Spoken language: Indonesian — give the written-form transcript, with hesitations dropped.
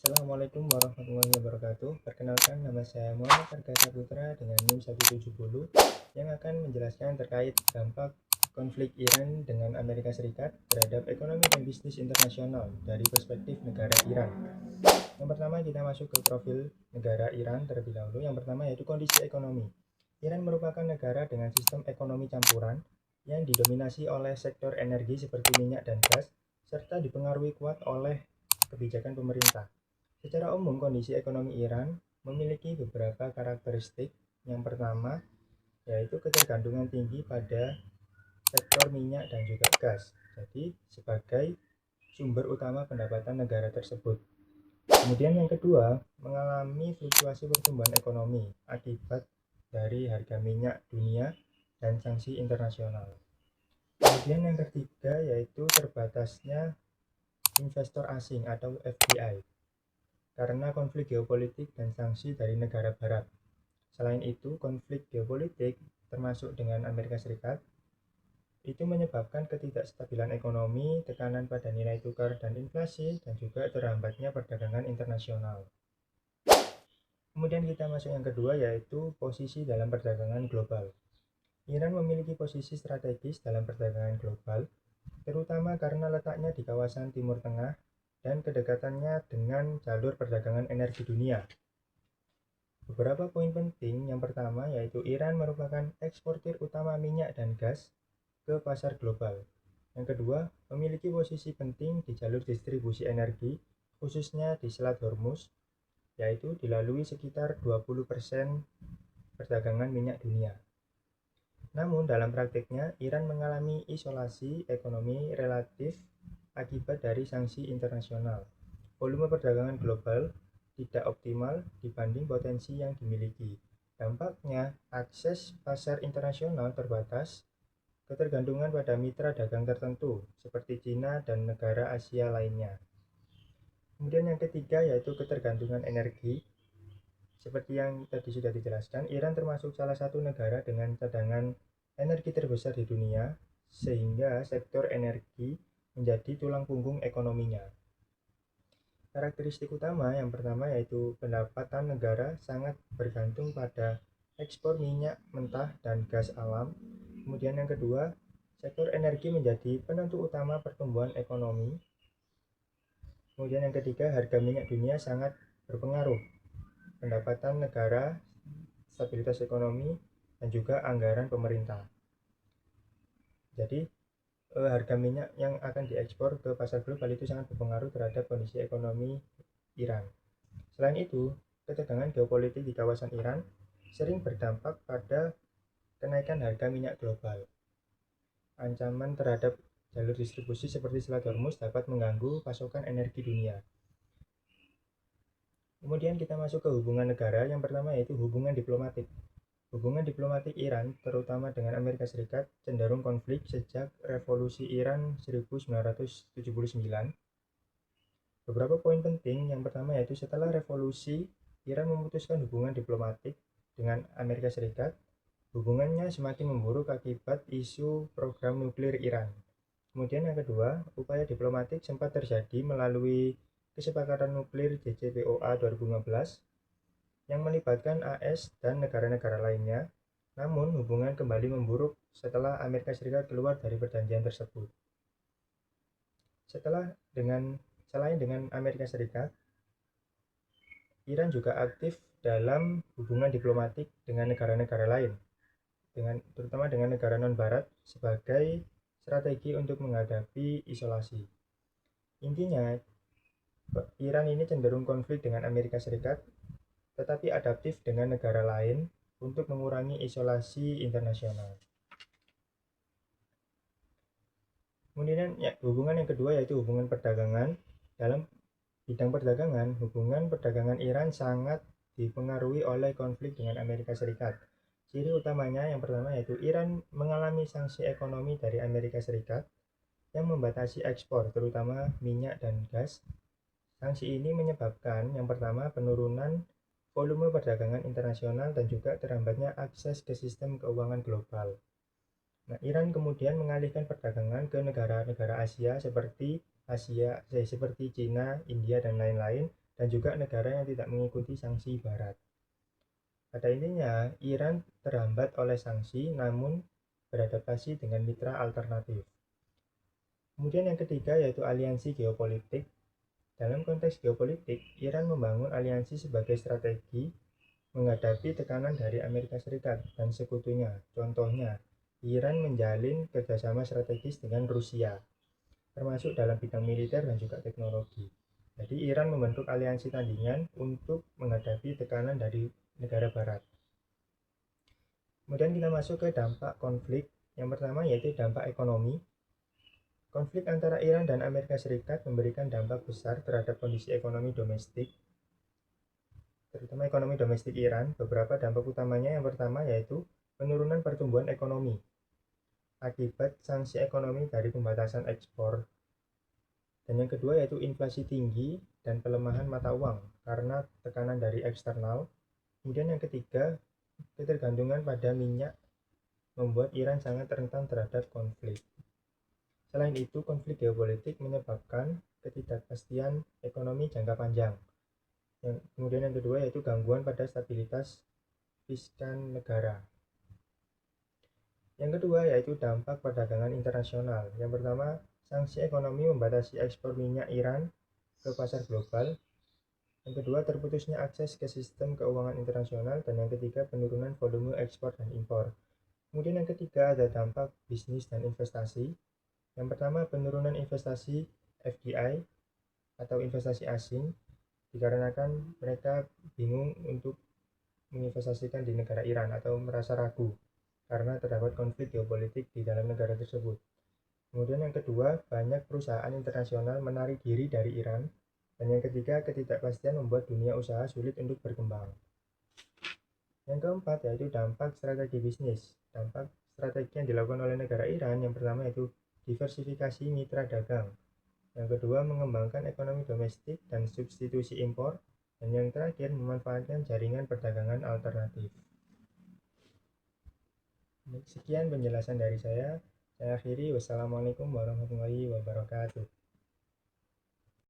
Assalamualaikum warahmatullahi wabarakatuh. Perkenalkan, nama saya Muhammad Arga Saputra dengan NIM 170 yang akan menjelaskan terkait dampak konflik Iran dengan Amerika Serikat terhadap ekonomi dan bisnis internasional dari perspektif negara Iran. Yang pertama, kita masuk ke profil negara Iran terlebih dahulu. Yang pertama yaitu kondisi ekonomi. Iran merupakan negara dengan sistem ekonomi campuran yang didominasi oleh sektor energi seperti minyak dan gas, serta dipengaruhi kuat oleh kebijakan pemerintah. Secara umum, kondisi ekonomi Iran memiliki beberapa karakteristik. Yang pertama, yaitu ketergantungan tinggi pada sektor minyak dan juga gas. Jadi, sebagai sumber utama pendapatan negara tersebut. Kemudian yang kedua, mengalami fluktuasi pertumbuhan ekonomi akibat dari harga minyak dunia dan sanksi internasional. Kemudian yang ketiga, yaitu terbatasnya investor asing atau FDI karena konflik geopolitik dan sanksi dari negara barat. Selain itu, konflik geopolitik termasuk dengan Amerika Serikat itu menyebabkan ketidakstabilan ekonomi, tekanan pada nilai tukar dan inflasi, dan juga terhambatnya perdagangan internasional. Kemudian kita masuk yang kedua, yaitu posisi dalam perdagangan global. Iran memiliki posisi strategis dalam perdagangan global, terutama karena letaknya di kawasan Timur Tengah dan kedekatannya dengan jalur perdagangan energi dunia. Beberapa poin penting, yang pertama yaitu Iran merupakan eksportir utama minyak dan gas ke pasar global. Yang kedua, memiliki posisi penting di jalur distribusi energi, khususnya di Selat Hormuz, yaitu dilalui sekitar 20% perdagangan minyak dunia. Namun dalam praktiknya, Iran mengalami isolasi ekonomi relatif akibat dari sanksi internasional. Volume perdagangan global tidak optimal dibanding potensi yang dimiliki. Dampaknya, akses pasar internasional terbatas, ketergantungan pada mitra dagang tertentu seperti Cina dan negara Asia lainnya. Kemudian yang ketiga yaitu ketergantungan energi. Seperti yang tadi sudah dijelaskan, Iran termasuk salah satu negara dengan cadangan energi terbesar di dunia, sehingga sektor energi menjadi tulang punggung ekonominya. Karakteristik utama yang pertama yaitu pendapatan negara sangat bergantung pada ekspor minyak mentah dan gas alam. Kemudian yang kedua, sektor energi menjadi penentu utama pertumbuhan ekonomi. Kemudian yang ketiga, harga minyak dunia sangat berpengaruh pendapatan negara, stabilitas ekonomi, dan juga anggaran pemerintah. Jadi harga minyak yang akan diekspor ke pasar global itu sangat berpengaruh terhadap kondisi ekonomi Iran. Selain itu, ketegangan geopolitik di kawasan Iran sering berdampak pada kenaikan harga minyak global. Ancaman terhadap jalur distribusi seperti Selat Hormuz dapat mengganggu pasokan energi dunia. Kemudian kita masuk ke hubungan negara. Yang pertama yaitu hubungan diplomatik. Hubungan diplomatik Iran, terutama dengan Amerika Serikat, cenderung konflik sejak Revolusi Iran 1979. Beberapa poin penting, yang pertama yaitu setelah revolusi, Iran memutuskan hubungan diplomatik dengan Amerika Serikat. Hubungannya semakin memburuk akibat isu program nuklir Iran. Kemudian yang kedua, upaya diplomatik sempat terjadi melalui kesepakatan nuklir JCPOA 2015 yang melibatkan AS dan negara-negara lainnya. Namun hubungan kembali memburuk setelah Amerika Serikat keluar dari perjanjian tersebut. Selain dengan Amerika Serikat, Iran juga aktif dalam hubungan diplomatik dengan negara-negara lain, terutama dengan negara non-barat sebagai strategi untuk menghadapi isolasi. Intinya, Iran ini cenderung konflik dengan Amerika Serikat, tetapi adaptif dengan negara lain untuk mengurangi isolasi internasional. Kemudian hubungan yang kedua yaitu hubungan perdagangan. Dalam bidang perdagangan, hubungan perdagangan Iran sangat dipengaruhi oleh konflik dengan Amerika Serikat. Ciri utamanya yang pertama yaitu Iran mengalami sanksi ekonomi dari Amerika Serikat yang membatasi ekspor, terutama minyak dan gas. Sanksi ini menyebabkan yang pertama penurunan volume perdagangan internasional dan juga terhambatnya akses ke sistem keuangan global. Nah, Iran kemudian mengalihkan perdagangan ke negara-negara Asia seperti Cina, India, dan lain-lain dan juga negara yang tidak mengikuti sanksi Barat. Pada intinya, Iran terhambat oleh sanksi namun beradaptasi dengan mitra alternatif. Kemudian yang ketiga yaitu aliansi geopolitik. Dalam konteks geopolitik, Iran membangun aliansi sebagai strategi menghadapi tekanan dari Amerika Serikat dan sekutunya. Contohnya, Iran menjalin kerjasama strategis dengan Rusia, termasuk dalam bidang militer dan juga teknologi. Jadi Iran membentuk aliansi tandingan untuk menghadapi tekanan dari negara barat. Kemudian kita masuk ke dampak konflik. Yang pertama yaitu dampak ekonomi. Konflik antara Iran dan Amerika Serikat memberikan dampak besar terhadap kondisi ekonomi domestik, terutama ekonomi domestik Iran. Beberapa dampak utamanya yang pertama yaitu penurunan pertumbuhan ekonomi akibat sanksi ekonomi dari pembatasan ekspor. Dan yang kedua yaitu inflasi tinggi dan pelemahan mata uang karena tekanan dari eksternal. Kemudian yang ketiga, ketergantungan pada minyak membuat Iran sangat rentan terhadap konflik. Selain itu, konflik geopolitik menyebabkan ketidakpastian ekonomi jangka panjang. Kemudian yang kedua yaitu gangguan pada stabilitas fiskal negara. Yang kedua yaitu dampak perdagangan internasional. Yang pertama, sanksi ekonomi membatasi ekspor minyak Iran ke pasar global. Yang kedua, terputusnya akses ke sistem keuangan internasional. Dan yang ketiga, penurunan volume ekspor dan impor. Kemudian yang ketiga ada dampak bisnis dan investasi. Yang pertama, penurunan investasi FDI atau investasi asing dikarenakan mereka bingung untuk menginvestasikan di negara Iran atau merasa ragu karena terdapat konflik geopolitik di dalam negara tersebut. Kemudian yang kedua, banyak perusahaan internasional menarik diri dari Iran. Dan yang ketiga, ketidakpastian membuat dunia usaha sulit untuk berkembang. Yang keempat yaitu dampak strategi bisnis. Dampak strategi yang dilakukan oleh negara Iran yang pertama yaitu diversifikasi mitra dagang. Yang kedua, mengembangkan ekonomi domestik dan substitusi impor. Dan yang terakhir, memanfaatkan jaringan perdagangan alternatif. Sekian penjelasan dari saya. Saya akhiri. Wassalamualaikum warahmatullahi wabarakatuh.